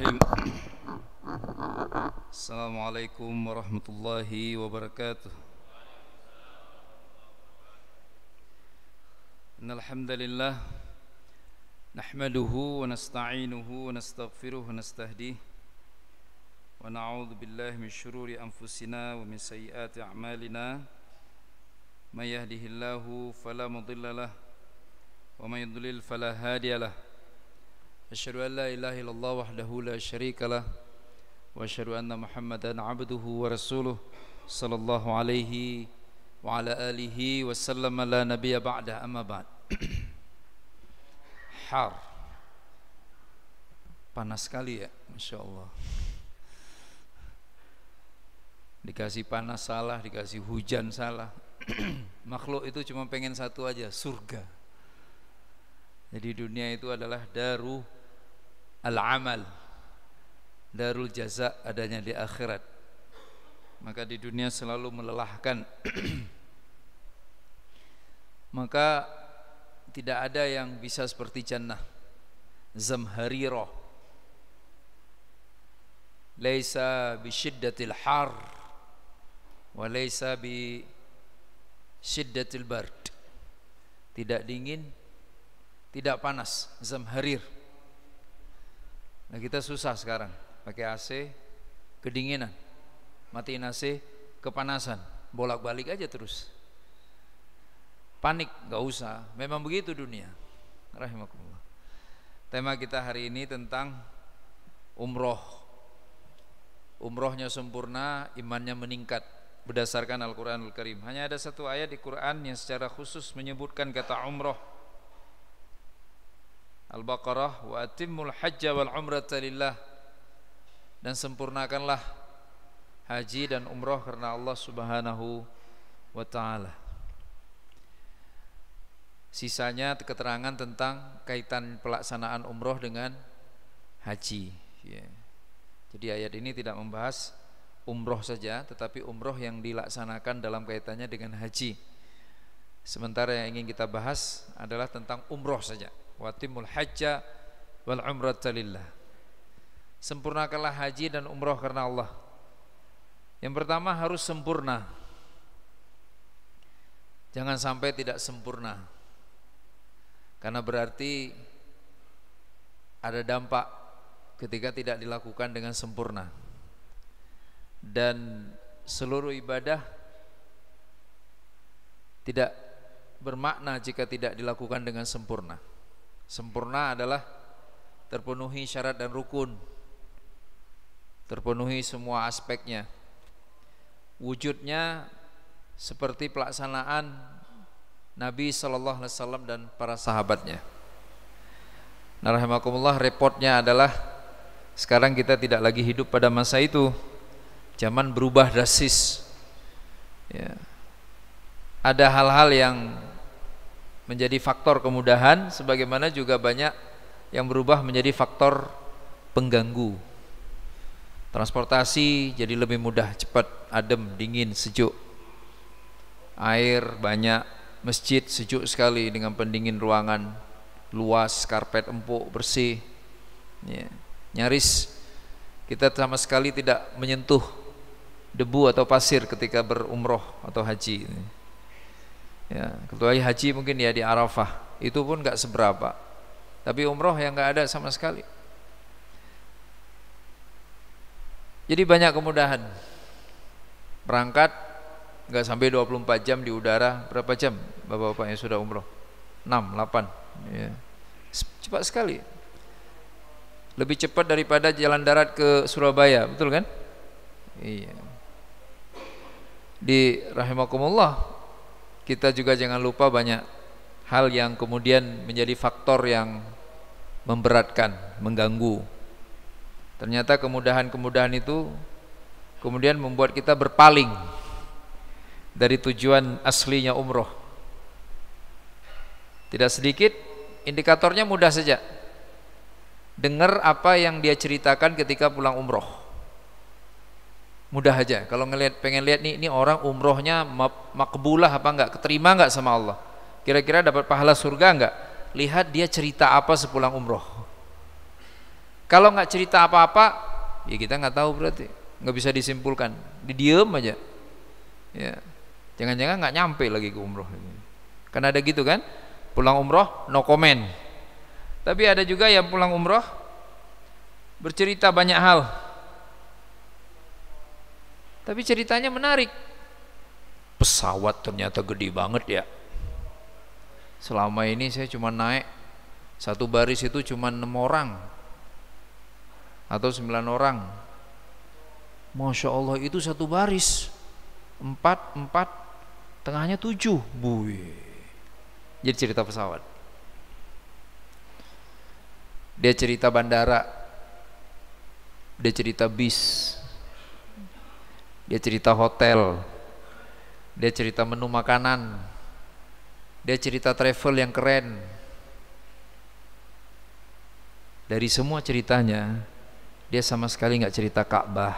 Bismillahirrahmanirrahim. Assalamualaikum warahmatullahi wabarakatuh. Innal hamdalillah nahmaduhu wa nasta'inuhu wa nastaghfiruh wa nastahdihi wa na'udzu billahi min shururi anfusina wa min sayyiati a'malina. May yahdihillahu fala mudilla lahu wa may yudlil fala hadiya lahu. Asyhadu an la ilaha illallah wahdahu la syarika lah wa asyhadu anna Muhammadan abduhu wa rasuluh sallallahu alaihi wa ala alihi wa sallam la nabiyya ba'da, amma ba'd. Har, panas sekali ya, Masya Allah. Dikasih panas salah, dikasih hujan salah. Makhluk itu cuma pengen satu aja, surga. Jadi dunia itu adalah daru al-amal, darul jaza adanya di akhirat. Maka di dunia selalu melelahkan. Maka tidak ada yang bisa seperti jannah zamharirah, laisa bi syiddatil har wa laisa bi syiddatil bard. Tidak dingin, tidak panas, zamharir. Nah, kita susah sekarang pakai AC, kedinginan, matiin AC, kepanasan, bolak-balik aja terus. Panik nggak usah, memang begitu dunia. Rahimakumullah. Tema kita hari ini tentang umroh. Umrohnya sempurna, imannya meningkat berdasarkan Al-Quranul Karim. Hanya ada satu ayat di Quran yang secara khusus menyebutkan kata umroh. Al-Baqarah, wa atimmul hajja wal umrata lillah, dan sempurnakanlah haji dan umroh karena Allah Subhanahu wa ta'ala. Sisanya keterangan tentang kaitan pelaksanaan umroh dengan haji ya. Jadi ayat ini tidak membahas umroh saja, tetapi umroh yang dilaksanakan dalam kaitannya dengan haji. Sementara yang ingin kita bahas adalah tentang umroh saja. Watimul hajja wal umrata lillah. Sempurnakanlah haji dan umroh karena Allah. Yang pertama harus sempurna. Jangan sampai tidak sempurna, karena berarti ada dampak ketika tidak dilakukan dengan sempurna. Dan seluruh ibadah tidak bermakna jika tidak dilakukan dengan sempurna. Sempurna adalah terpenuhi syarat dan rukun, terpenuhi semua aspeknya. Wujudnya seperti pelaksanaan Nabi sallallahu alaihi wasallam dan para sahabatnya. Nah, rahimakumullah, repotnya adalah sekarang kita tidak lagi hidup pada masa itu. Zaman berubah drastis ya. Ada hal-hal yang menjadi faktor kemudahan, sebagaimana juga banyak yang berubah menjadi faktor pengganggu. Transportasi jadi lebih mudah, cepat, adem, dingin, sejuk. Air banyak, masjid sejuk sekali dengan pendingin ruangan luas, karpet empuk, bersih ya. Nyaris kita sama sekali tidak menyentuh debu atau pasir ketika berumroh atau haji ya. Kecuali haji mungkin ya di Arafah, itu pun nggak seberapa. Tapi umroh yang nggak ada sama sekali. Jadi banyak kemudahan. Berangkat nggak sampai 24 jam di udara. Berapa jam bapak-bapak yang sudah umroh? 6, 8 ya. Cepat sekali. Lebih cepat daripada jalan darat ke Surabaya, betul kan? Iya. Di rahimakumullah, kita juga jangan lupa banyak hal yang kemudian menjadi faktor yang memberatkan, mengganggu. Ternyata kemudahan-kemudahan itu kemudian membuat kita berpaling dari tujuan aslinya umroh. Tidak sedikit indikatornya mudah saja. Dengar apa yang dia ceritakan ketika pulang umroh. Mudah aja. Kalau pengen lihat nih, ini orang umrohnya makbulah apa enggak, keterima enggak sama Allah, kira-kira dapat pahala surga enggak, lihat dia cerita apa sepulang umroh. Kalau nggak cerita apa-apa, ya kita nggak tahu, berarti nggak bisa disimpulkan, didiem aja. Ya, jangan-jangan nggak nyampe lagi ke umroh. Karena ada gitu kan, pulang umroh no comment. Tapi ada juga yang pulang umroh bercerita banyak hal, tapi ceritanya menarik. Pesawat ternyata gede banget ya. Selama ini saya cuma naik satu baris itu cuma 6 orang atau 9 orang. Masya Allah, itu satu baris 4, tengahnya 7. Buih. Jadi cerita pesawat. Dia cerita bandara, dia cerita bis, dia cerita hotel, dia cerita menu makanan, dia cerita travel yang keren. Dari semua ceritanya, dia sama sekali nggak cerita Ka'bah.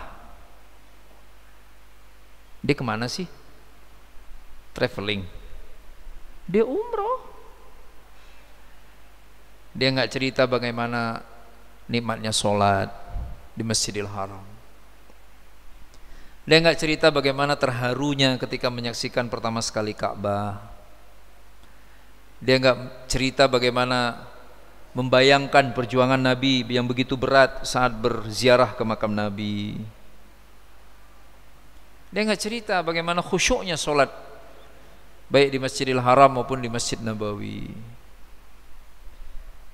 Dia kemana sih? Traveling. Dia umroh. Dia nggak cerita bagaimana nikmatnya sholat di Masjidil Haram. Dia nggak cerita bagaimana terharunya ketika menyaksikan pertama sekali Ka'bah. Dia nggak cerita bagaimana membayangkan perjuangan Nabi yang begitu berat saat berziarah ke makam Nabi. Dia nggak cerita bagaimana khusyuknya sholat baik di Masjidil Haram maupun di Masjid Nabawi.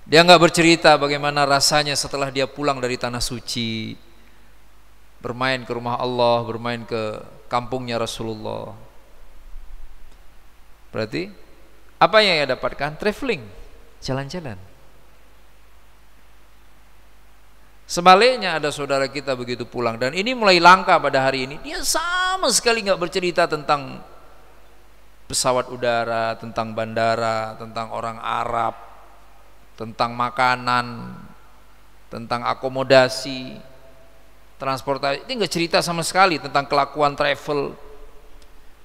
Dia nggak bercerita bagaimana rasanya setelah dia pulang dari tanah suci, bermain ke rumah Allah, bermain ke kampungnya Rasulullah. Berarti apa yang ia dapatkan? Traveling, jalan-jalan. Sebaliknya ada saudara kita begitu pulang, dan ini mulai langka pada hari ini, dia sama sekali nggak bercerita tentang pesawat udara, tentang bandara, tentang orang Arab, tentang makanan, tentang akomodasi, transportasi. Ini nggak cerita sama sekali tentang kelakuan travel.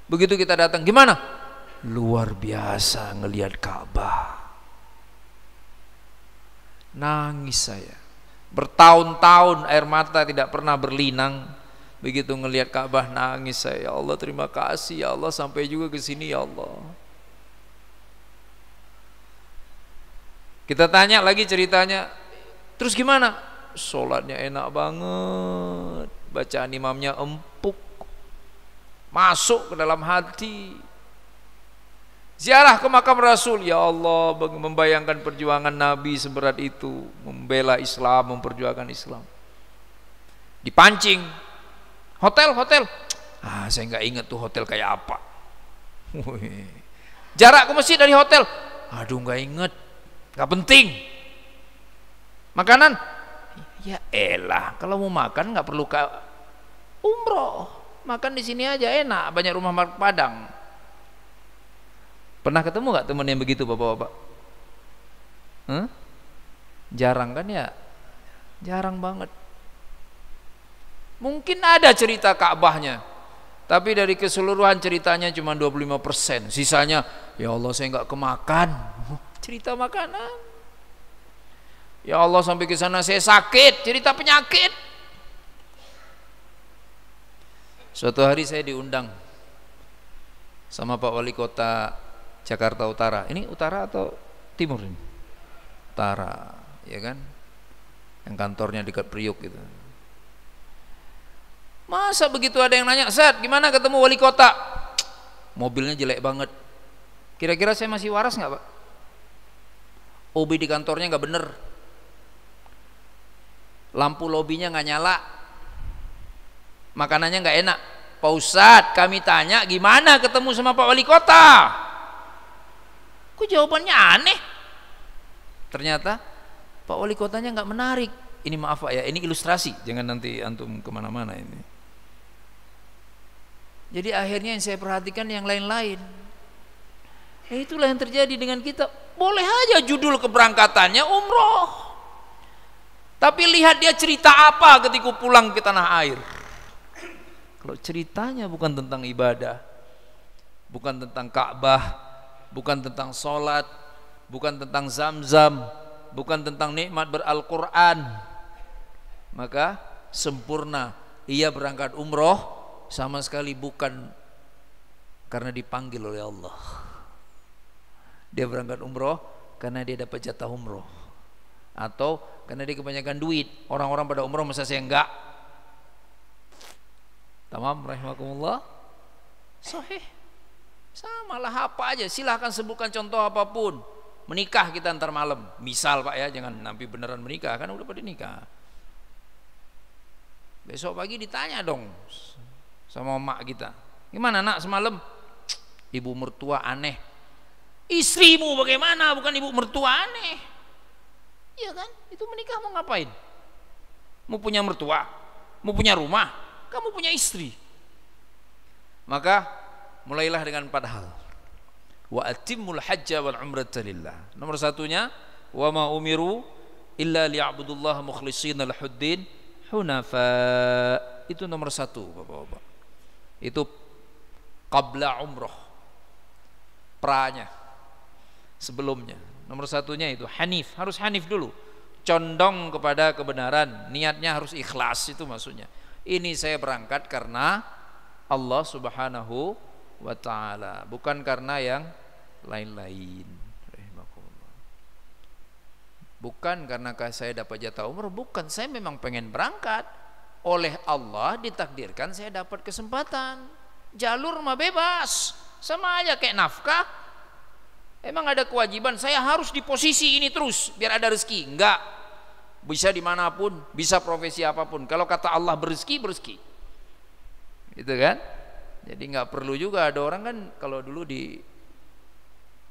Begitu kita datang, gimana? Luar biasa ngelihat Ka'bah. Nangis saya. Bertahun-tahun air mata tidak pernah berlinang. Begitu ngelihat Ka'bah nangis saya. Ya Allah, terima kasih ya Allah, sampai juga ke sini ya Allah. Kita tanya lagi ceritanya, terus gimana? Sholatnya enak banget, bacaan imamnya empuk, masuk ke dalam hati. Ziarah ke makam Rasul, ya Allah, membayangkan perjuangan Nabi seberat itu, membela Islam, memperjuangkan Islam. Dipancing, hotel, saya nggak ingat tuh hotel kayak apa. Jarak ke masjid dari hotel, aduh nggak inget, nggak penting. Makanan, ya elah, kalau mau makan nggak perlu ke umroh, makan di sini aja enak, banyak rumah makan Padang. Pernah ketemu nggak teman yang begitu, bapak-bapak? Jarang kan ya? Jarang banget. Mungkin ada cerita Ka'bahnya, tapi dari keseluruhan ceritanya cuma 25%. Sisanya, ya Allah saya nggak kemakan. Cerita makanan. Ya Allah sampai ke sana saya sakit, cerita penyakit. Suatu hari saya diundang sama Pak Wali Kota Jakarta Utara. Ini utara atau timur ini? Utara, ya kan? Yang kantornya dekat Priuk gitu. Masa begitu ada yang nanya, "Ustaz, gimana ketemu wali kota?" Mobilnya jelek banget. Kira-kira saya masih waras nggak, Pak? OB di kantornya nggak bener. Lampu lobinya nggak nyala. Makanannya nggak enak. Pak Ustaz, kami tanya gimana ketemu sama Pak Wali Kota? Kok jawabannya aneh? Ternyata Pak Wali Kotanya nggak menarik. Ini maaf Pak ya, ini ilustrasi, jangan nanti antum kemana-mana ini. Jadi akhirnya yang saya perhatikan yang lain-lain. Itulah yang terjadi dengan kita. Boleh aja judul keberangkatannya umroh, tapi lihat dia cerita apa ketika pulang ke tanah air. Kalau ceritanya bukan tentang ibadah, bukan tentang Ka'bah, bukan tentang sholat, bukan tentang Zam-Zam, bukan tentang nikmat beral-Quran, maka sempurna. Ia berangkat umroh sama sekali bukan karena dipanggil oleh Allah. Dia berangkat umroh karena dia dapat jatah umroh, atau karena dia kebanyakan duit. Orang-orang pada umroh, masa saya enggak? Tamam rahimakumullah. Sahih. Sama lah, apa aja, silahkan sebutkan contoh apapun. Menikah kita antar malam, misal Pak ya, jangan nanti beneran menikah, kan udah pada nikah. Besok pagi ditanya dong sama emak kita, gimana nak semalam? Ibu mertua aneh. Istrimu bagaimana, bukan ibu mertua aneh. Iya kan, itu menikah mau ngapain? Mau punya mertua, mau punya rumah, kamu punya istri. Maka mulailah dengan 4 hal. Wa atimmul hajja wal umrata lillah. Nomor satunya, wa ma umiru illa liya'budullaha mukhlishina lahuddin hunafa. Itu nomor 1 Bapak-bapak. Itu qabla umroh, pranya, sebelumnya. Nomor satunya itu hanif, harus hanif dulu, condong kepada kebenaran, niatnya harus ikhlas. Itu maksudnya, ini saya berangkat karena Allah subhanahu wa ta'ala, bukan karena yang lain-lain. Bukan karena saya dapat jatah umroh, bukan, saya memang pengen berangkat. Oleh Allah ditakdirkan saya dapat kesempatan. Jalur mah bebas, sama aja kayak nafkah. Emang ada kewajiban saya harus di posisi ini terus biar ada rezeki? Enggak, bisa dimanapun, bisa profesi apapun. Kalau kata Allah berezeki, berezeki, gitu kan. Jadi nggak perlu juga ada orang kan, kalau dulu di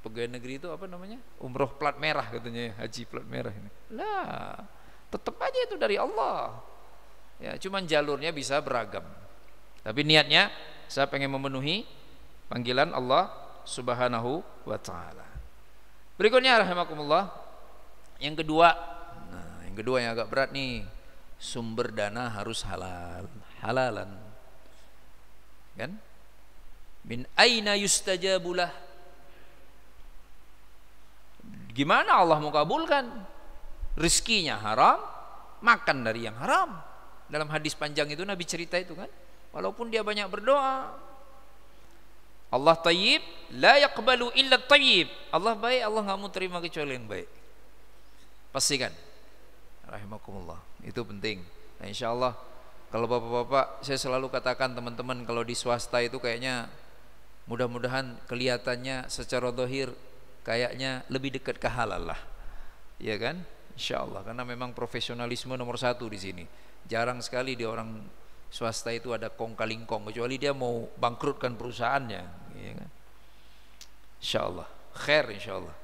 pegawai negeri itu apa namanya, umroh plat merah katanya, haji plat merah ini. Lah, tetap aja itu dari Allah. Ya, cuman jalurnya bisa beragam. Tapi niatnya saya pengen memenuhi panggilan Allah Subhanahu wa ta'ala. Berikutnya rahimakumullah, yang kedua, nah yang kedua yang agak berat nih, sumber dana harus halal, halalan. Kan? Min aina yustajabulah. Gimana Allah mau kabulkan? Rezekinya haram, makan dari yang haram. Dalam hadis panjang itu Nabi cerita itu kan, walaupun dia banyak berdoa, Allah tayyib, la yaqbalu illa tayyib. Allah baik, Allah nggak mau terima kecuali yang baik. Pastikan, rahimakumullah, itu penting. Nah, insya Allah kalau bapak-bapak, saya selalu katakan teman-teman, kalau di swasta itu kayaknya mudah-mudahan kelihatannya secara zahir kayaknya lebih dekat ke halal lah, ya kan? Insya Allah, karena memang profesionalisme nomor 1 di sini. Jarang sekali di orang swasta itu ada kong kaling kong, kecuali dia mau bangkrutkan perusahaannya, ya kan? Insya Allah, khair insya Allah.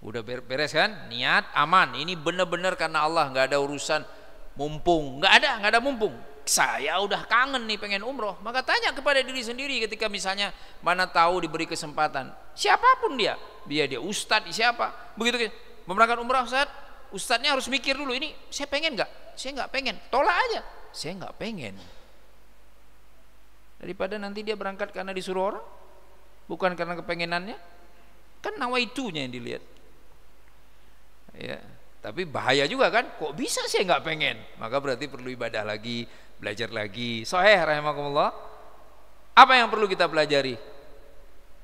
Udah beres kan? Niat aman. Ini benar-benar karena Allah, nggak ada urusan mumpung, nggak ada mumpung. Saya udah kangen nih pengen umroh, maka tanya kepada diri sendiri ketika misalnya mana tahu diberi kesempatan, siapapun dia ustadz siapa, begitu mau berangkat umroh, ustadznya harus mikir dulu, ini saya pengen nggak? Saya nggak pengen, tolak aja, saya nggak pengen. Daripada nanti dia berangkat karena disuruh orang, bukan karena kepengenannya, kan nawaitunya yang dilihat. Ya, tapi bahaya juga kan, kok bisa saya nggak pengen? Maka berarti perlu ibadah lagi, belajar lagi. Sahih rahimakumullah. Apa yang perlu kita pelajari?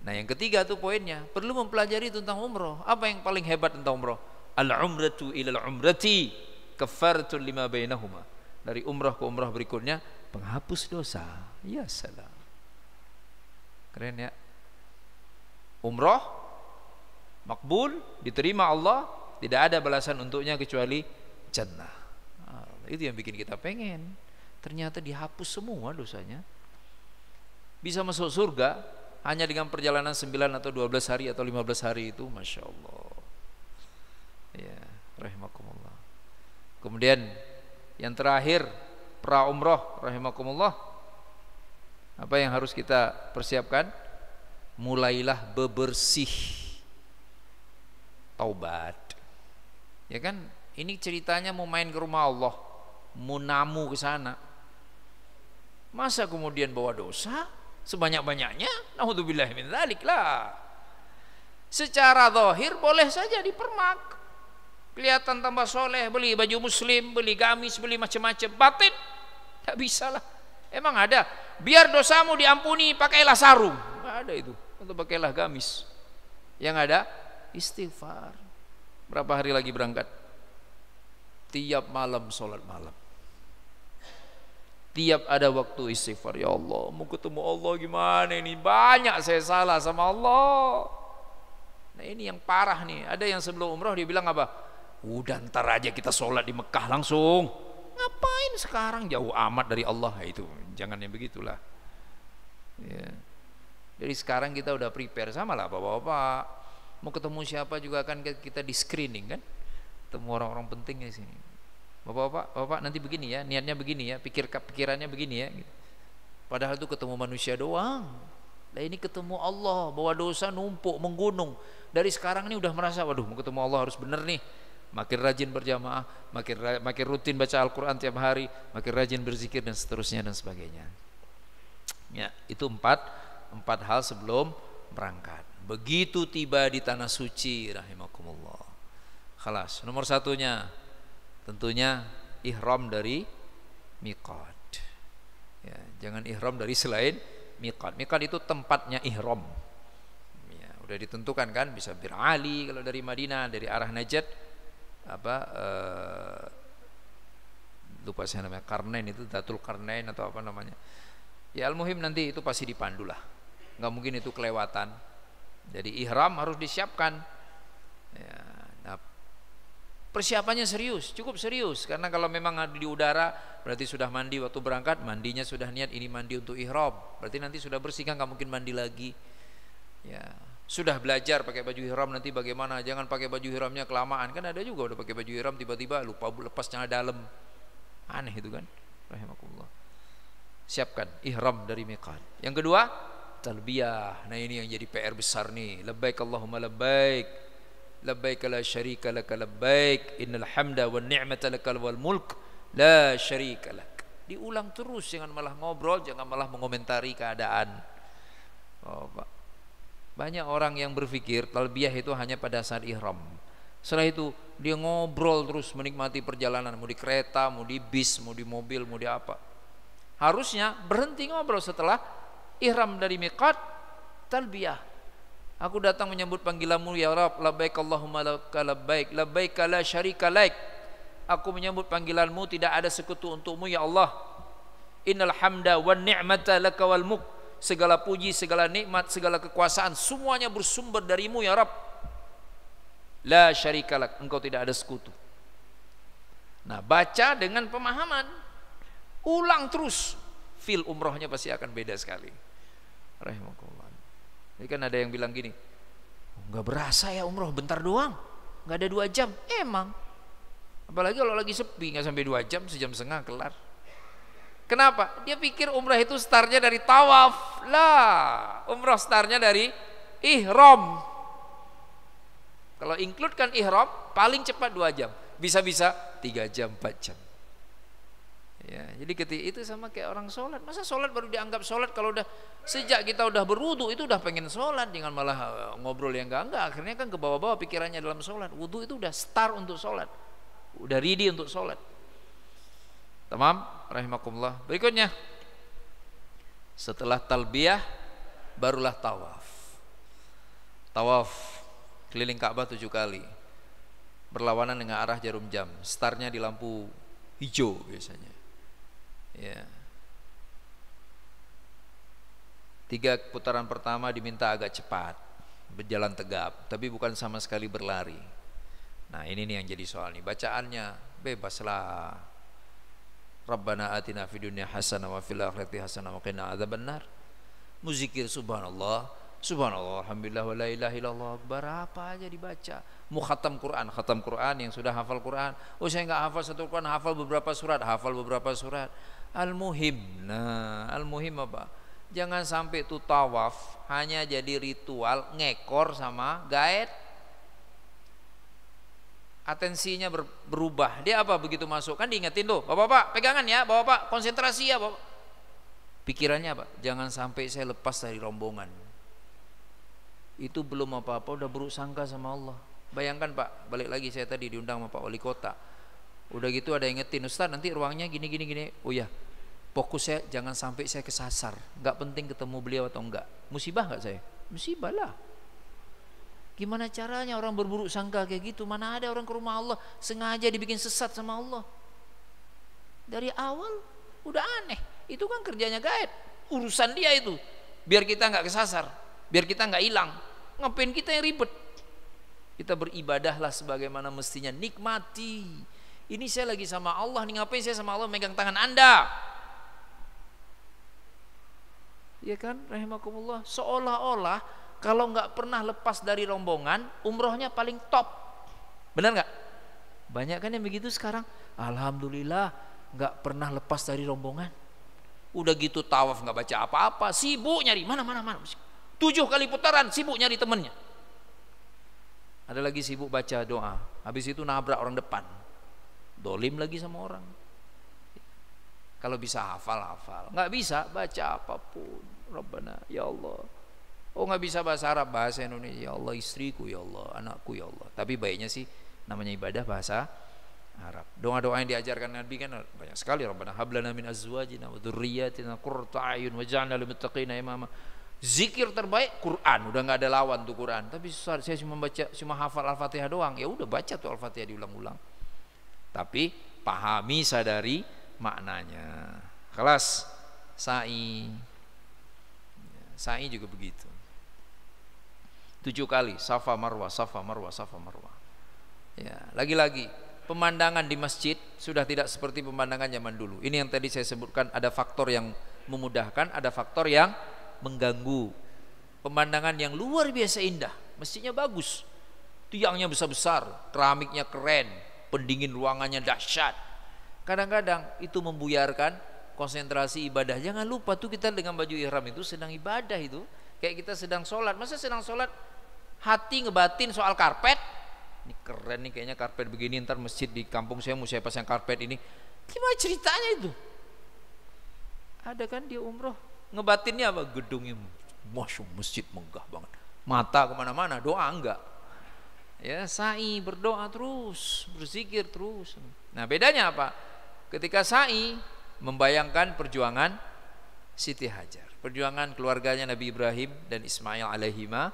Nah, yang ketiga tuh poinnya, perlu mempelajari tentang umroh. Apa yang paling hebat tentang umroh? Al-umratu ilal umrati kafaratun lima bainahuma. Dari umroh ke umroh berikutnya penghapus dosa. Ya salam, keren ya. Umroh makbul, diterima Allah, tidak ada balasan untuknya kecuali jannah. Itu yang bikin kita pengen. Ternyata dihapus semua dosanya, bisa masuk surga hanya dengan perjalanan 9 atau 12 hari atau 15 hari itu. Masya Allah, ya rahimakumullah. Kemudian yang terakhir, pra umroh rahimakumullah, apa yang harus kita persiapkan? Mulailah bebersih, taubat. Ya kan, ini ceritanya mau main ke rumah Allah, mau namu ke sana, masa kemudian bawa dosa sebanyak-banyaknya? Naudzubillah min dzalik lah. Secara zahir boleh saja dipermak, Kelihatan tambah soleh, beli baju muslim, beli gamis, beli macam-macam. Batin, tak bisa lah. Emang ada? Biar dosamu diampuni, pakailah sarung. Nggak ada itu. Untuk pakailah gamis. Yang ada istighfar. Berapa hari lagi berangkat? Tiap malam sholat malam. Tiap ada waktu istighfar. Ya Allah, mau ketemu Allah gimana ini? Banyak saya salah sama Allah. Nah ini yang parah nih. Ada yang sebelum umroh dia bilang apa? Udah ntar aja kita sholat di Mekah langsung. Ngapain sekarang jauh amat dari Allah? Itu jangan yang begitulah ya. Jadi sekarang kita udah prepare, sama lah bapak-bapak mau ketemu siapa juga kan kita di screening kan, ketemu orang-orang penting di sini. Bapak-bapak nanti begini ya, niatnya begini ya, pikirannya begini ya gitu. Padahal itu ketemu manusia doang. Nah ini ketemu Allah, bawa dosa numpuk menggunung. Dari sekarang ini udah merasa waduh mau ketemu Allah harus bener nih. Makin rajin berjamaah, makin rutin baca Al-Quran tiap hari, makin rajin berzikir dan seterusnya dan sebagainya. Ya, itu empat hal sebelum berangkat. Begitu tiba di tanah suci, rahimakumullah. Khalas. Nomor satunya, tentunya ihram dari miqat. Ya, jangan ihram dari selain miqat. Miqat itu tempatnya ihram. Ya, udah ditentukan kan, bisa Bir Ali kalau dari Madinah, dari arah Najd. Lupa saya namanya, Karnain itu, Datul Karnain atau apa namanya ya, al-muhim nanti itu pasti dipandu lah, nggak mungkin itu kelewatan. Jadi ihram harus disiapkan ya. Nah, persiapannya serius, cukup serius, karena kalau memang di udara berarti sudah mandi waktu berangkat, mandinya sudah niat ini mandi untuk ihram, berarti nanti sudah bersih kan, nggak mungkin mandi lagi ya. Sudah belajar pakai baju ihram nanti bagaimana, jangan pakai baju ihramnya kelamaan, kan ada juga udah pakai baju ihram tiba-tiba lupa lepas celana dalam, aneh itu kan, rahimakumullah. Siapkan ihram dari miqat. Yang kedua, talbiyah. Nah ini yang jadi PR besar nih. Labbaik Allahumma labbaik, labbaik la syarika laka labbaik, innal hamda wan ni'mata lakal wal mulk la syarika lak. Diulang terus, jangan malah ngobrol, jangan malah mengomentari keadaan. Oh, Pak. Banyak orang yang berpikir talbiyah itu hanya pada saat ihram. Setelah itu dia ngobrol terus, menikmati perjalanan, mau di kereta, mau di bis, mau di mobil, mau di apa. Harusnya berhenti ngobrol setelah ihram dari miqat, talbiyah. Aku datang menyambut panggilanmu ya Rabb, labbaik Allahumma labbaik, labbaik la syarika laik. Aku menyambut panggilanmu, tidak ada sekutu untukmu ya Allah. Innal hamda wan ni'mata laka wal mulk. Segala puji, segala nikmat, segala kekuasaan semuanya bersumber darimu ya Rabb. La syarikalak, engkau tidak ada sekutu. Nah baca dengan pemahaman, ulang terus, feel umrohnya pasti akan beda sekali. Rahimakumullah. Jadi kan ada yang bilang gini, nggak berasa ya umroh, bentar doang, nggak ada 2 jam. Emang, apalagi kalau lagi sepi, nggak sampai 2 jam, sejam setengah kelar. Kenapa? Dia pikir umrah itu startnya dari tawaf. Lah, umrah startnya dari ihram. Kalau includekan ihram, paling cepat 2 jam. Bisa-bisa 3 jam, 4 jam. Ya, jadi ketika itu sama kayak orang sholat. Masa sholat baru dianggap sholat kalau udah sejak kita udah berwudu itu udah pengen sholat, dengan malah ngobrol yang enggak. Akhirnya kan ke bawah-bawah pikirannya dalam sholat. Wudu itu udah start untuk sholat, udah ready untuk sholat. Tamam, rahimakumullah. Berikutnya, setelah talbiyah barulah tawaf. Tawaf keliling Ka'bah 7 kali, berlawanan dengan arah jarum jam. Startnya di lampu hijau biasanya. Ya. 3 putaran pertama diminta agak cepat, berjalan tegap, tapi bukan sama sekali berlari. Nah ini nih yang jadi soal nih. Bacaannya bebaslah. Rabbana atina fid dunya hasanah wa fil akhirati hasanah wa qina adzabannar. Muzikir subhanallah, subhanallah, alhamdulillah, wa la ilaha illallah akbar, apa aja dibaca. Mau khatam Quran yang sudah hafal Quran. Oh saya enggak hafal satu Quran, hafal beberapa surat. Al-muhim. Nah, al-muhim apa? Jangan sampai itu tawaf hanya jadi ritual ngekor sama gaet. Atensinya berubah. Dia apa begitu masuk? Kan diingetin tuh, Bapak-bapak pegangan ya, Bapak-bapak konsentrasi ya, Bapak. Pikirannya apa? Jangan sampai saya lepas dari rombongan. Itu belum apa-apa udah buruk sangka sama Allah. Bayangkan Pak, balik lagi saya tadi diundang sama Pak Wali Kota. Udah gitu ada yang ngetin, Ustaz nanti ruangnya gini. Oh ya, fokus saya jangan sampai saya kesasar. Nggak penting ketemu beliau atau enggak. Musibah nggak saya? Musibah lah. Gimana caranya orang berburuk sangka kayak gitu? Mana ada orang ke rumah Allah sengaja dibikin sesat sama Allah? Dari awal udah aneh. Itu kan kerjanya gaib. Urusan dia itu. Biar kita nggak kesasar, biar kita nggak hilang. Ngapain kita yang ribet? Kita beribadahlah sebagaimana mestinya, nikmati. Ini saya lagi sama Allah nih, ngapain saya sama Allah megang tangan Anda? Ya kan, rahimakumullah. Seolah-olah kalau nggak pernah lepas dari rombongan, umrohnya paling top. Benar nggak? Banyak kan yang begitu sekarang. Alhamdulillah nggak pernah lepas dari rombongan. Udah gitu tawaf nggak baca apa-apa, sibuk nyari mana. 7 kali putaran sibuk nyari temennya. Ada lagi sibuk baca doa, habis itu nabrak orang depan, dolim lagi sama orang. Kalau bisa hafal, nggak bisa baca apapun. Rabbana ya Allah. Oh nggak bisa bahasa Arab, bahasa Indonesia. Ya Allah istriku, ya Allah anakku, ya Allah. Tapi baiknya sih namanya ibadah bahasa Arab. Doa-doa yang diajarkan Nabi kan banyak sekali. Rabbana hablana min azwajina wa dzurriyyatina qurrata a'yun waj'alna lil muttaqina imama. Zikir terbaik Quran, udah nggak ada lawan tuh Quran. Tapi saya cuma hafal Al-Fatihah doang. Ya udah baca tuh Al-Fatihah diulang-ulang. Tapi pahami, sadari maknanya. Kelas sa'i juga begitu. 7 kali Safa Marwah. Ya, lagi-lagi pemandangan di masjid sudah tidak seperti pemandangan zaman dulu. Ini yang tadi saya sebutkan, ada faktor yang memudahkan, ada faktor yang mengganggu. Pemandangan yang luar biasa indah, masjidnya bagus, tiangnya besar-besar, keramiknya keren, pendingin ruangannya dahsyat. Kadang-kadang itu membuyarkan konsentrasi ibadah. Jangan lupa tuh kita dengan baju ihram itu sedang ibadah itu. Kayak kita sedang sholat. Masa sedang sholat hati ngebatin soal karpet? Ini keren nih kayaknya karpet begini, ntar masjid di kampung saya mau saya pasang karpet ini. Gimana ceritanya itu? Ada kan dia umroh, ngebatinnya apa? Gedungnya masya masjid megah banget, mata kemana-mana, doa enggak ya, sa'i berdoa terus, berzikir terus. Nah bedanya apa? Ketika sa'i membayangkan perjuangan Siti Hajar, perjuangan keluarganya Nabi Ibrahim dan Ismail alaihima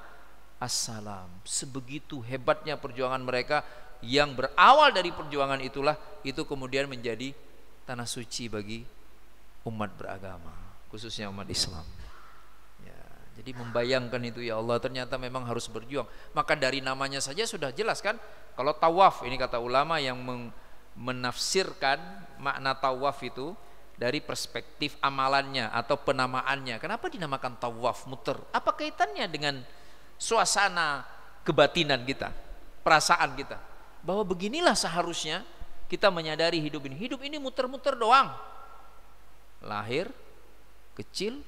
assalam. Sebegitu hebatnya perjuangan mereka, yang berawal dari perjuangan itulah itu kemudian menjadi tanah suci bagi umat beragama, khususnya umat Islam. Ya, jadi membayangkan itu, ya Allah ternyata memang harus berjuang. Maka dari namanya saja sudah jelas kan. Kalau tawaf, ini kata ulama yang menafsirkan makna tawaf itu dari perspektif amalannya atau penamaannya. Kenapa dinamakan tawaf, muter? Apa kaitannya dengan suasana kebatinan kita, perasaan kita, bahwa beginilah seharusnya kita menyadari hidup ini. Hidup ini muter-muter doang. Lahir, kecil,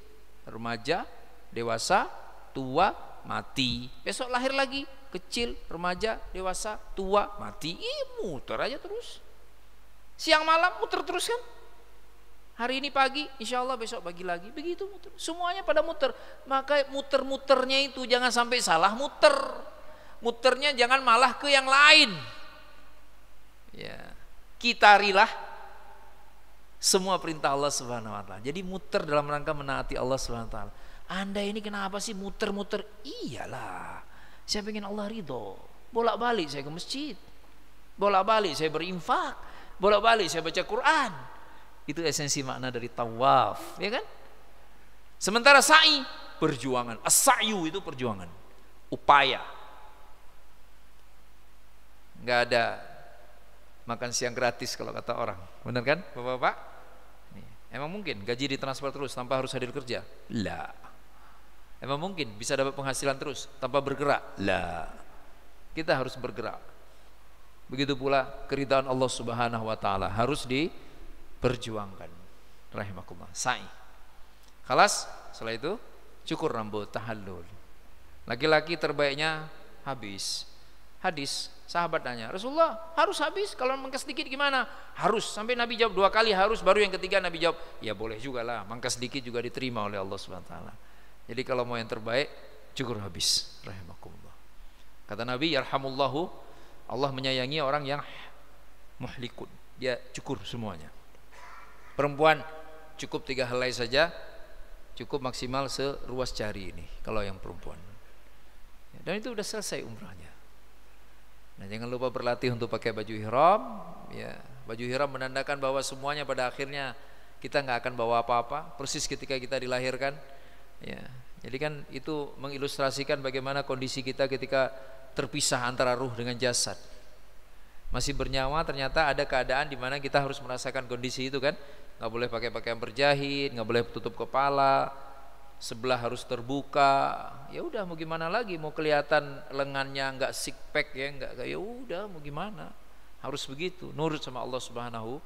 remaja, dewasa, tua, mati. Besok lahir lagi, kecil, remaja, dewasa, tua, mati. Muter aja terus. Siang malam muter terus kan. Hari ini pagi, insya Allah besok pagi lagi. Begitu muter. Semuanya pada muter. Maka muter-muternya itu jangan sampai salah muter. Muternya jangan malah ke yang lain. Ya, kitarilah semua perintah Allah Subhanahu wa taala. Jadi muter dalam rangka menaati Allah Subhanahu wa taala. Anda ini kenapa sih muter-muter? Iyalah, saya pengen Allah ridho. Bolak-balik saya ke masjid, bolak-balik saya berinfak, bolak-balik saya baca Quran. Itu esensi makna dari tawaf, ya kan? Sementara sa'i perjuangan. As-sa'yu itu perjuangan, upaya. Enggak ada makan siang gratis kalau kata orang. Benar kan Bapak-bapak? Emang mungkin gaji ditransfer terus tanpa harus hadir kerja? Lah. Emang mungkin bisa dapat penghasilan terus tanpa bergerak? Lah. Kita harus bergerak. Begitu pula keridhaan Allah Subhanahu wa taala harus diperjuangkan. Rahimakumullah. Sa'i. Khalas, setelah itu cukur rambut, tahallul. Laki-laki terbaiknya habis. Hadis, sahabat tanya, Rasulullah harus habis? Kalau mangkas sedikit gimana? Harus, sampai Nabi jawab 2 kali harus, baru yang ketiga Nabi jawab, ya boleh juga lah, mangkas sedikit juga diterima oleh Allah Subhanahu wa taala. Jadi kalau mau yang terbaik, cukur habis. Rahimakumullah. Kata Nabi, yarhamullahu, Allah menyayangi orang yang muhlikun, dia cukur semuanya. Perempuan cukup 3 helai saja, cukup maksimal seruas jari ini kalau yang perempuan. Dan itu udah selesai umrahnya. Nah, jangan lupa berlatih untuk pakai baju ihram. Ya, baju ihram menandakan bahwa semuanya pada akhirnya kita nggak akan bawa apa-apa, persis ketika kita dilahirkan. Ya, jadi kan itu mengilustrasikan bagaimana kondisi kita ketika terpisah antara ruh dengan jasad. Masih bernyawa ternyata ada keadaan di mana kita harus merasakan kondisi itu kan. Nggak boleh pakai pakaian berjahit, nggak boleh tutup kepala, sebelah harus terbuka. Ya udah mau gimana lagi, mau kelihatan lengannya nggak six pack ya, nggak, ya udah mau gimana, harus begitu, nurut sama Allah Subhanahu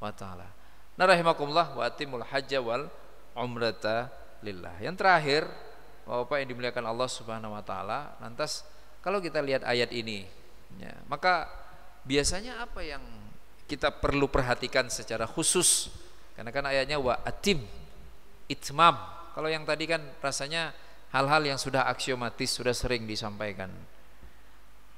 wa taala. Nah, rahimakumullah, wa atimul hajja wal umrata lillah. Yang terakhir, Bapak yang dimuliakan Allah Subhanahu wa taala, lantas kalau kita lihat ayat ini, ya, maka biasanya apa yang kita perlu perhatikan secara khusus? Karena kan ayatnya wa atim, itmam. Kalau yang tadi kan rasanya hal-hal yang sudah aksiomatis, sudah sering disampaikan.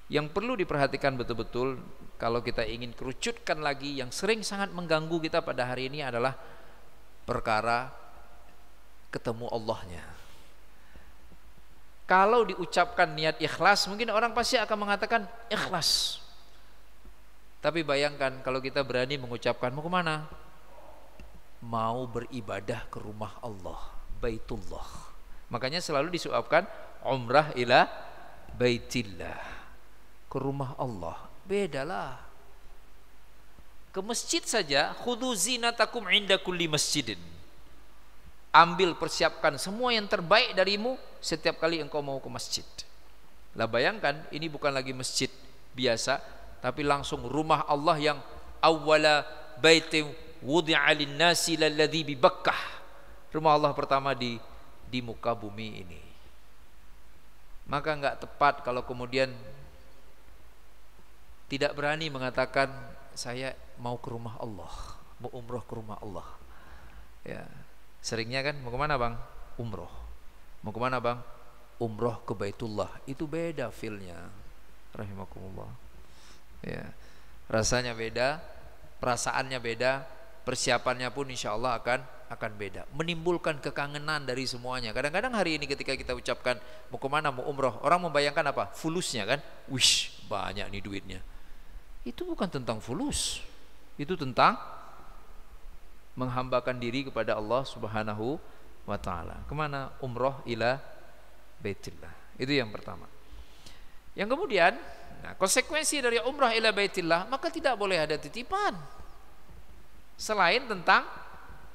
Yang perlu diperhatikan betul-betul kalau kita ingin kerucutkan lagi yang sering sangat mengganggu kita pada hari ini adalah perkara ketemu Allahnya. Kalau diucapkan niat ikhlas, mungkin orang pasti akan mengatakan ikhlas. Tapi bayangkan kalau kita berani mengucapkan, mau kemana? Mau beribadah ke rumah Allah, Baitullah. Makanya selalu disuapkan umrah ila Baitillah, ke rumah Allah. Bedalah. Ke masjid saja, khudhu zinatakum inda kulli masjidin. Ambil, persiapkan semua yang terbaik darimu setiap kali engkau mau ke masjid. Lah bayangkan, ini bukan lagi masjid biasa, tapi langsung rumah Allah yang awwala baitin wudi'a lin-nasi lalladzi bi Bakkah. Rumah Allah pertama di muka bumi ini. Maka enggak tepat kalau kemudian tidak berani mengatakan saya mau ke rumah Allah, mau umroh ke rumah Allah. Ya, seringnya kan mau kemana bang? Umroh. Mau kemana bang? Umroh ke Baitullah. Itu beda feel-nya. Rahimakumullah. Ya, rasanya beda, perasaannya beda, persiapannya pun insya Allah akan beda, menimbulkan kekangenan dari semuanya. Kadang-kadang hari ini ketika kita ucapkan mau kemana, mau umroh, orang membayangkan apa? Fulusnya kan, wish banyak nih duitnya. Itu bukan tentang fulus, itu tentang menghambakan diri kepada Allah Subhanahu wa taala. Kemana? Umroh ila Baitillah. Itu yang pertama. Yang kemudian, nah, konsekuensi dari umrah ila Baitillah, maka tidak boleh ada titipan selain tentang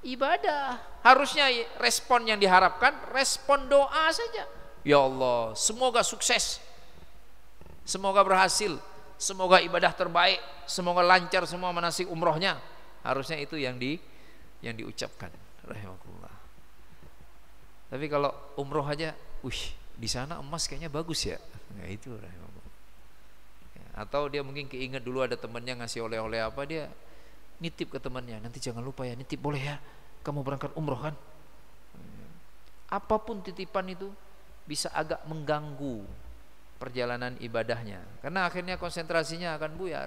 ibadah. Harusnya respon yang diharapkan respon doa saja. Ya Allah, semoga sukses, semoga berhasil, semoga ibadah terbaik, semoga lancar semua manasik umrohnya. Harusnya itu yang diucapkan. Rahimakumullah. Tapi kalau umroh aja, di sana emas kayaknya bagus ya. Nah, itu rahimakumullah. Atau dia mungkin keinget dulu ada temannya ngasih oleh-oleh apa, dia nitip ke temannya, nanti jangan lupa ya, nitip boleh ya, kamu berangkat umroh kan. Apapun titipan itu bisa agak mengganggu perjalanan ibadahnya, karena akhirnya konsentrasinya akan buyar.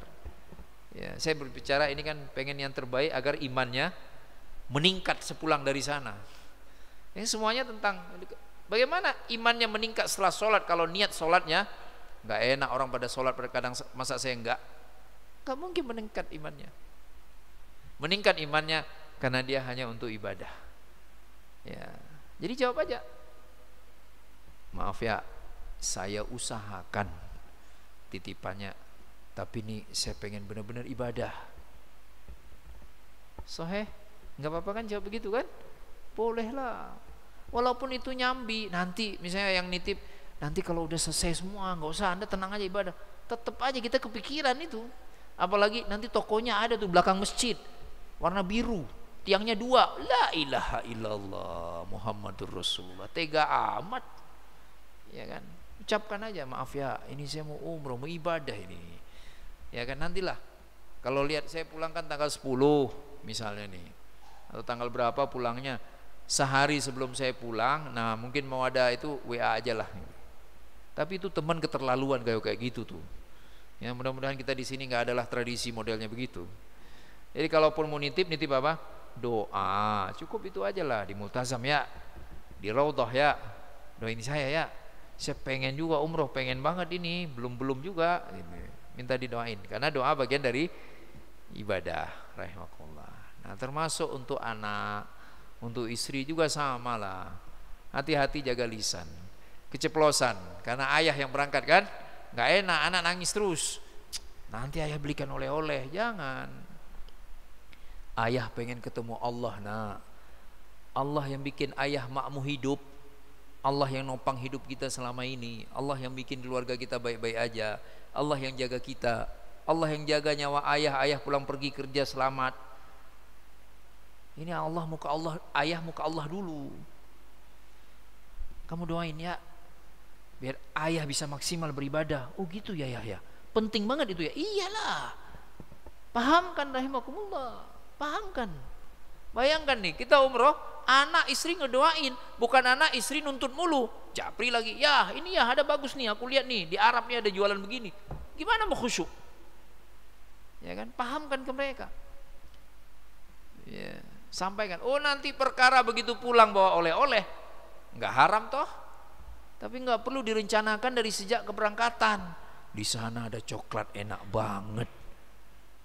Ya, saya berbicara ini kan pengen yang terbaik agar imannya meningkat sepulang dari sana. Ini semuanya tentang bagaimana imannya meningkat setelah sholat. Kalau niat sholatnya nggak enak, orang pada sholat kadang, masa saya nggak mungkin meningkat imannya. Meningkat imannya karena dia hanya untuk ibadah. Ya, jadi jawab aja, maaf ya, saya usahakan titipannya, tapi nih saya pengen benar-benar ibadah. Soheh, nggak apa-apa kan jawab begitu kan? Bolehlah. Walaupun itu nyambi, nanti misalnya yang nitip, nanti kalau udah selesai semua nggak usah, Anda tenang aja ibadah. Tetap aja kita kepikiran itu. Apalagi nanti tokonya ada tuh belakang masjid, warna biru, tiangnya 2, la ilaha illallah Muhammadur Rasulullah. Tega amat, ya kan? Ucapkan aja, maaf ya, ini saya mau umroh, mau ibadah ini, ya kan? Nantilah kalau lihat saya pulangkan tanggal 10 misalnya nih, atau tanggal berapa pulangnya, sehari sebelum saya pulang, nah mungkin mau ada itu WA aja lah. Tapi itu teman keterlaluan kayak gitu tuh. Ya mudah-mudahan kita di sini nggak adalah tradisi modelnya begitu. Jadi kalaupun mau nitip apa? Doa. Cukup itu aja lah, di multazam ya, di raudhah ya. Doain saya ya. Saya pengen juga umroh, pengen banget ini, belum juga. Minta didoain karena doa bagian dari ibadah. Rahimakumullah. Nah, termasuk untuk anak, untuk istri juga sama lah. Hati-hati jaga lisan. Keceplosan karena ayah yang berangkat kan, nggak enak, anak nangis terus. Nanti ayah belikan oleh-oleh, jangan. Ayah pengen ketemu Allah, nak. Allah yang bikin ayah makmu hidup, Allah yang nopang hidup kita selama ini, Allah yang bikin keluarga kita baik-baik aja, Allah yang jaga kita, Allah yang jaga nyawa ayah, ayah pulang pergi kerja selamat. Ini Allah muka Allah, ayah muka Allah dulu. Kamu doain ya, biar ayah bisa maksimal beribadah. Oh gitu ya Yahya, penting banget itu ya. Iyalah, pahamkan rahimakumullah, pahamkan. Bayangkan nih, kita umroh, anak istri ngedoain, bukan anak istri nuntut mulu. Japri lagi, ya ini ya ada bagus nih, aku lihat nih di Arab nih ada jualan begini. Gimana mau khusyuk? Ya kan, pahamkan ke mereka. Ya, sampaikan. Oh nanti perkara begitu pulang bawa oleh-oleh, nggak haram toh? Tapi nggak perlu direncanakan dari sejak keberangkatan. Di sana ada coklat enak banget,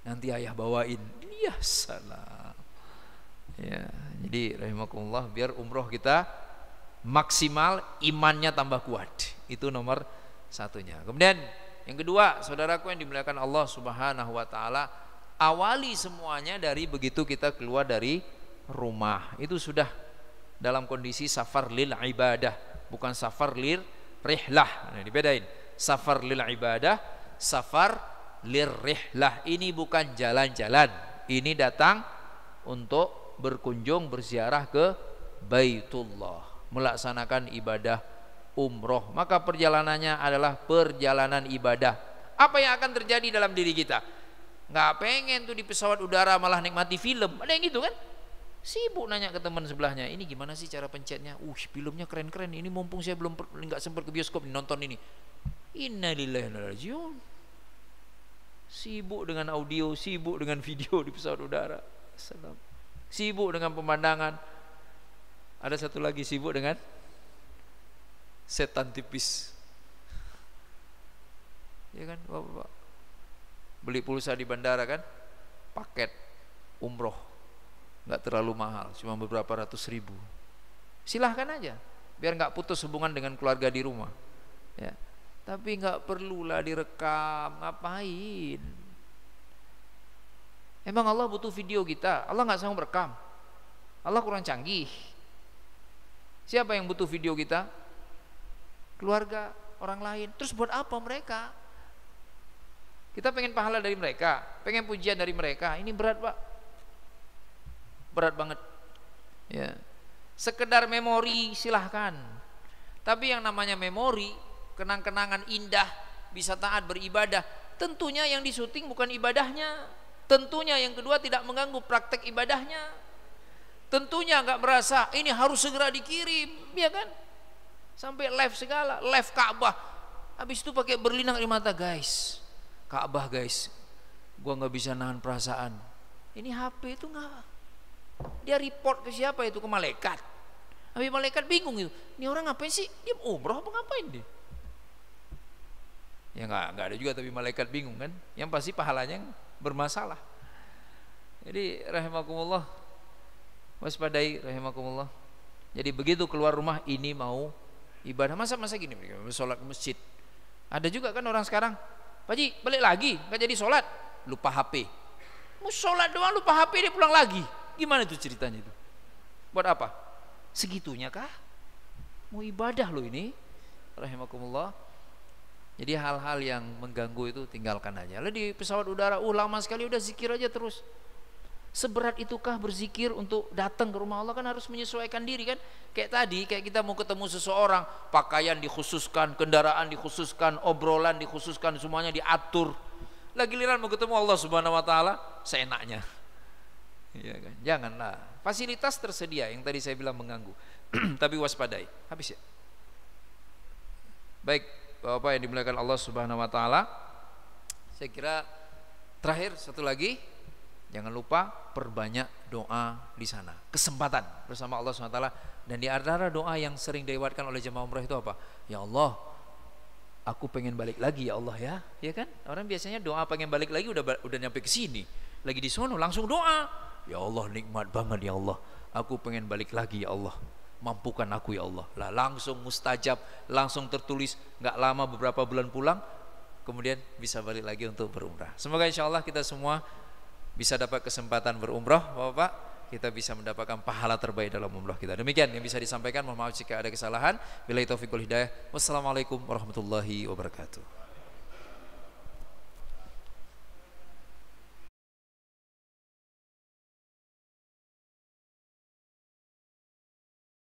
nanti ayah bawain. Ya salah. Ya, jadi rahimakumullah, biar umroh kita maksimal, imannya tambah kuat. Itu nomor satunya. Kemudian yang kedua, saudaraku yang dimuliakan Allah Subhanahu wa taala, awali semuanya dari begitu kita keluar dari rumah. Itu sudah dalam kondisi safar lil ibadah, bukan safar lil rihlah. Nah, dibedain. Safar lil ibadah, safar lil rihlah. Ini bukan jalan-jalan. Ini datang untuk berkunjung, berziarah ke Baitullah, melaksanakan ibadah umroh. Maka perjalanannya adalah perjalanan ibadah. Apa yang akan terjadi dalam diri kita? Nggak pengen tuh di pesawat udara malah nikmati film. Ada yang gitu kan? Sibuk nanya ke teman sebelahnya, ini gimana sih cara pencetnya? Filmnya keren-keren. Ini mumpung saya belum nggak sempat ke bioskop nonton ini. Innalillahi wa inna ilaihi raji'un. Sibuk dengan audio, sibuk dengan video di pesawat udara. Salam. Sibuk dengan pemandangan. Ada satu lagi, sibuk dengan setan tipis. Ya kan, Bapak? Beli pulsa di bandara kan, paket umroh, nggak terlalu mahal, cuma beberapa ratus ribu. Silahkan aja, biar nggak putus hubungan dengan keluarga di rumah. Ya, tapi nggak perlulah direkam, ngapain? Emang Allah butuh video kita? Allah nggak sanggup rekam. Allah kurang canggih. Siapa yang butuh video kita? Keluarga, orang lain. Terus buat apa mereka? Kita pengen pahala dari mereka, pengen pujian dari mereka. Ini berat, Pak. Berat banget. Ya. Sekedar memori silahkan. Tapi yang namanya memori, kenang-kenangan indah, bisa taat beribadah, tentunya yang disuting bukan ibadahnya. Tentunya yang kedua tidak mengganggu praktek ibadahnya. Tentunya nggak merasa ini harus segera dikirim, ya kan? Sampai live segala, live Ka'bah. Habis itu pakai berlinang air mata, guys. Ka'bah guys, gua nggak bisa nahan perasaan. Ini HP itu nggak, dia report ke siapa itu? Ke malaikat. Tapi malaikat bingung itu. Ini orang ngapain sih? Dia umroh apa ngapain dia? Ya nggak ada juga, tapi malaikat bingung kan? Yang pasti pahalanya bermasalah. Jadi rahimakumullah, waspadai rahimakumullah. Jadi begitu keluar rumah ini mau ibadah, masa gini, sholat ke masjid. Ada juga kan orang sekarang, Pak Ji balik lagi nggak jadi sholat, lupa HP. Mau sholat doang lupa HP, dia pulang lagi. Gimana itu ceritanya itu? Buat apa? Segitunya kah? Mau ibadah loh ini, rahimakumullah. Jadi hal-hal yang mengganggu itu tinggalkan aja. Lalu di pesawat udara, lama sekali udah zikir aja terus. Seberat itukah berzikir untuk datang ke rumah Allah? Kan harus menyesuaikan diri kan. Kayak tadi, kayak kita mau ketemu seseorang, pakaian dikhususkan, kendaraan dikhususkan, obrolan dikhususkan, semuanya diatur. Lagi giliran mau ketemu Allah Subhanahu wa taala, seenaknya. Iya kan? Janganlah. Fasilitas tersedia yang tadi saya bilang mengganggu. Tapi waspadai. Habis ya. Baik. Bapak yang dimuliakan Allah Subhanahu wa taala, saya kira terakhir satu lagi, jangan lupa perbanyak doa di sana. Kesempatan bersama Allah Subhanahu wa taala, dan di antara doa yang sering dilewatkan oleh jemaah umrah itu apa? Ya Allah, aku pengen balik lagi ya Allah ya. Ya kan? Orang biasanya doa pengen balik lagi udah nyampe ke sini, lagi di sono langsung doa. Ya Allah, nikmat banget ya Allah. Aku pengen balik lagi ya Allah. Mampukan aku ya Allah. Lah langsung mustajab, langsung tertulis, nggak lama beberapa bulan pulang, kemudian bisa balik lagi untuk berumrah. Semoga insya Allah kita semua bisa dapat kesempatan berumrah, Bapak. Kita bisa mendapatkan pahala terbaik dalam umrah kita. Demikian yang bisa disampaikan. Mohon maaf jika ada kesalahan. Billahi taufiq wal hidayah. Wassalamualaikum warahmatullahi wabarakatuh.